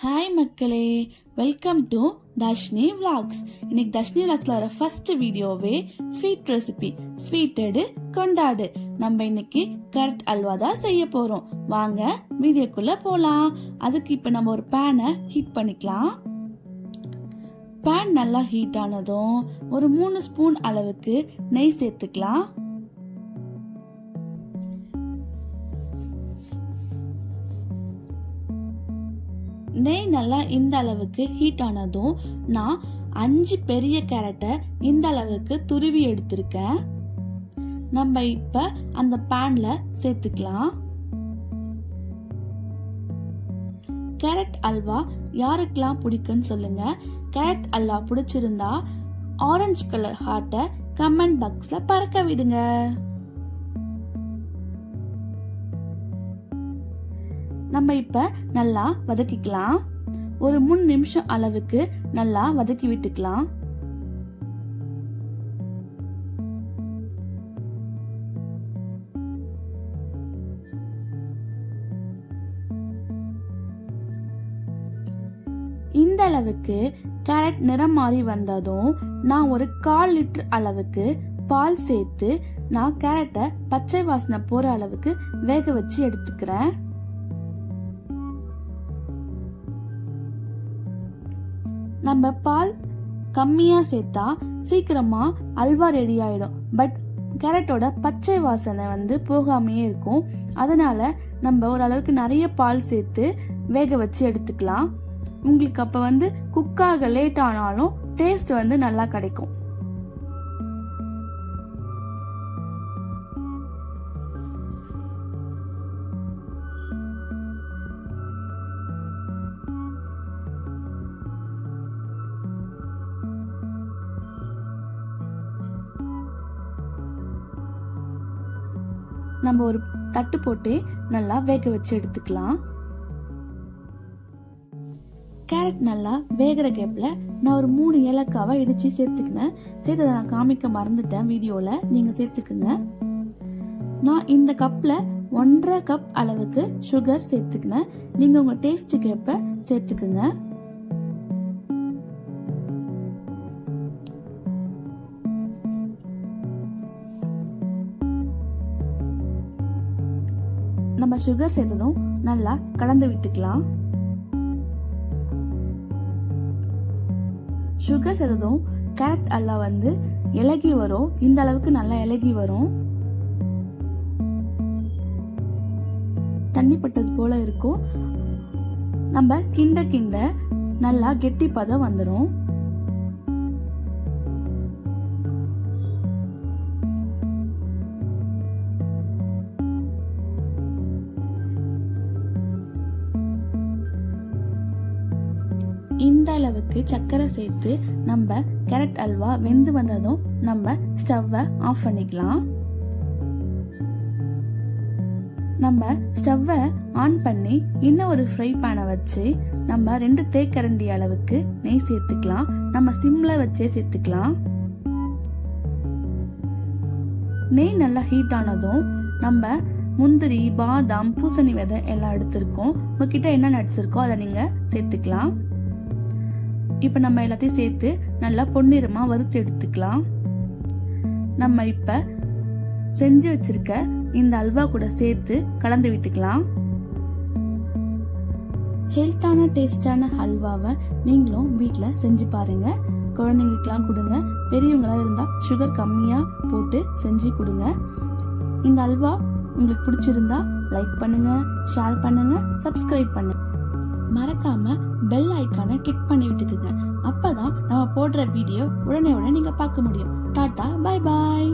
Hi மக்களே, welcome to Dharshini vlogs. இன்னைக்கு தர்ஷினி விளாக்ஸ்ல வர ஃபர்ஸ்ட் வீடியோவே ஸ்வீட் ரெசிபி, ஸ்வீட் எடு கொண்டாடு. நம்ம இன்னைக்கு கேரட் அல்வா தான் செய்ய போறோம். வாங்க வீடியோக்குள்ள போலாம். அதுக்கு இப்ப நம்ம ஒரு பேனை ஹீட் பண்ணிக்கலாம். பேன் நல்லா ஹீட் ஆனதும் ஒரு 3 ஸ்பூன் அளவுக்கு நெய் சேர்த்துக்கலாம். நெய் நல்லா இந்த அளவுக்கு ஹீட் ஆனதும் நான் 5 பெரிய கேரட்டை இந்த அளவுக்கு துருவி எடுத்திருக்கேன். நம்ம இப்ப அந்த பேன்ல சேர்த்துக்கலாம். கேரட் அல்வா யாருக்கெல்லாம் பிடிக்கும்னு சொல்லுங்க. கேரட் அல்வா பிடிச்சிருந்தா ஆரஞ்சு கலர் ஹார்ட்டை கமெண்ட் பாக்ஸ்ல பறக்க விடுங்க. நம்ம இப்ப நல்லா வதக்கிக்கலாம். ஒரு 3 நிமிஷம் அளவுக்கு நல்லா வதக்கி விட்டுக்கலாம். இந்த அளவுக்கு கேரட் நிறம் மாறி வந்ததும் நான் ஒரு 1/4 லிட்டர் அளவுக்கு பால் சேர்த்து நான் கேரட்டை பச்சை வாசனை போற அளவுக்கு வேக வச்சு எடுத்துக்கிறேன். நம்ம பால் கம்மியா சேர்த்தா சீக்கிரமா அல்வா ரெடி ஆயிடும். பட் கேரட்டோட பச்சை வாசனை போகாமையே இருக்கும். அதனால நம்ம ஓரளவுக்கு நிறைய பால் சேர்த்து வேக வச்சு எடுத்துக்கலாம். உங்களுக்கு அப்ப குக்காக லேட் ஆனாலும் டேஸ்ட் நல்லா கிடைக்கும். நம்ம ஒரு தட்டு போட்டு நல்லா வேக வச்சு எடுத்துக்கலாம். கேரட் நல்லா வேகிற கேப்ல நான் ஒரு 3 ஏலக்காவை இடிச்சு சேர்த்துக்கினேன். சேர்த்ததை நான் காமிக்க மறந்துட்டேன் வீடியோல, நீங்க சேர்த்துக்குங்க. நான் இந்த கப்ல 1.5 கப் அளவுக்கு சுகர் சேர்த்துக்கினேன். நீங்க உங்க டேஸ்டுக்கு ஏற்ப சேர்த்துக்குங்க. நம்ம சுகர் சேர்த்ததும் நல்லா கலந்து விட்டுக்கலாம். சுகர் சேர்த்ததும் கேரட் அல்வா இலகி வரும். இந்த அளவுக்கு நல்லா இலகி வரும். தண்ணி பட்டது போல இருக்கும். நம்ம கிண்ட கிண்ட நல்லா கெட்டி பதம் வந்துடும். இந்த அளவுக்கு சர்க்கரை சேர்த்து நம்ம கேரட் அல்வா வெந்து வந்ததும் நம்ம ஸ்டவ்வை ஆஃப் பண்ணிக்கலாம். நம்ம ஸ்டவ்வை ஆன் பண்ணி இன்னும் ஒரு ஃப்ரை பேனை வச்சு நம்ம 2 தேக்கரண்டி அளவுக்கு நெய் சேர்த்துக்கலாம். நம்ம சிம்ல வச்சே சேர்த்துக்கலாம். நெய் நல்லா ஹீட் ஆனதும் நம்ம முந்திரி, பாதாம், பூசணி விதை எல்லாம் எடுத்திருக்கோம். உங்ககிட்ட என்ன நட்ஸ் இருக்கோ அதை நீங்க சேர்த்துக்கலாம். இப்ப நம்ம எல்லாத்தையும் சேர்த்து நல்லா பொன்னிறமா வறுத்து எடுத்துக்கலாம். நம்ம இப்ப செஞ்சு வச்சிருக்க இந்த அல்வா கூட சேர்த்து கலந்து விட்டுக்கலாம். ஹெல்த்தான டேஸ்டான அல்வாவை நீங்களும் வீட்ல செஞ்சு பாருங்க. குழந்தைங்களுக்கெல்லாம் கொடுங்க. பெரியவங்களா இருந்தா சுகர் கம்மியா போட்டு செஞ்சு கொடுங்க. இந்த அல்வா உங்களுக்கு பிடிச்சிருந்தா லைக் பண்ணுங்க, ஷேர் பண்ணுங்க, சப்ஸ்கிரைப் பண்ணுங்க. மறக்காம பெல் ஐக்கானை கிளிக் பண்ணி விட்டுக்குங்க. அப்பதான் நம்ம போடுற வீடியோ உடனே நீங்க பார்க்க முடியும். Tata, bye bye.